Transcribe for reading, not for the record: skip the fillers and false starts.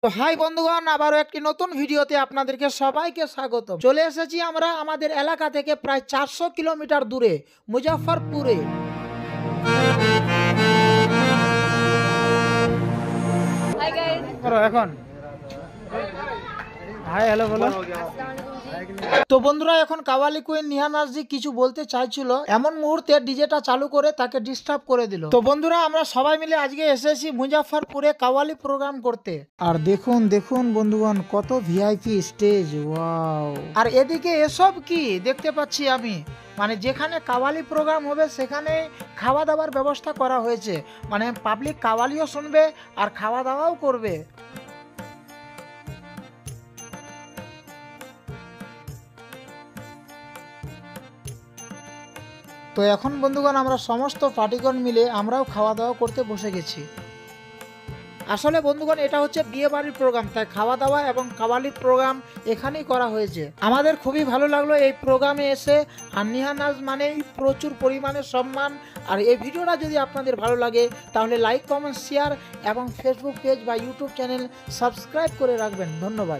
তো হাই বন্ধুগণ, আবারও একটি নতুন ভিডিওতে আপনাদেরকে সবাইকে স্বাগত। চলে এসেছি আমরা আমাদের এলাকা থেকে প্রায় 400 কিলোমিটার দূরে মুজাফফরপুরে। এখন হাই হ্যালো বলো। তো বন্ধুরা, এখন কাওয়ালি কুইন নিহা নাজরি কিছু বলতে চাইছিল, এমন মুহূর্তে ডিজেটা চালু করে তাকে ডিস্টার্ব করে দিল। তো বন্ধুরা, আমরা সবাই মিলে আজকে এসেছি মুজাফফরপুরে কাওয়ালি প্রোগ্রাম করতে। আর দেখুন দেখুন বন্ধুগণ, কত ভিআইপি স্টেজ, ওয়াও। আর এদিকে এসব কি দেখতে পাচ্ছি আমি, মানে যেখানে কাওয়ালি প্রোগ্রাম হবে সেখানে খাওয়া দাওয়ার ব্যবস্থা করা হয়েছে, মানে পাবলিক কাওয়ালিও শুনবে আর খাওয়া দাওয়াও করবে। তো এখন বন্ধুগণ, আমরা সমস্ত পার্টিগণ মিলে আমরাও খাওয়া দাওয়া করতে বসে গেছি। আসলে বন্ধুগণ, এটা হচ্ছে বিয়ে বাড়ির প্রোগ্রাম, তাই খাওয়া দাওয়া এবং কাওয়ালির প্রোগ্রাম এখানেই করা হয়েছে। আমাদের খুবই ভালো লাগলো এই প্রোগ্রামে এসে। আর নিহা নাজ মানেই প্রচুর পরিমাণে সম্মান। আর এই ভিডিওটা যদি আপনাদের ভালো লাগে তাহলে লাইক কমেন্ট শেয়ার এবং ফেসবুক পেজ বা ইউটিউব চ্যানেল সাবস্ক্রাইব করে রাখবেন। ধন্যবাদ।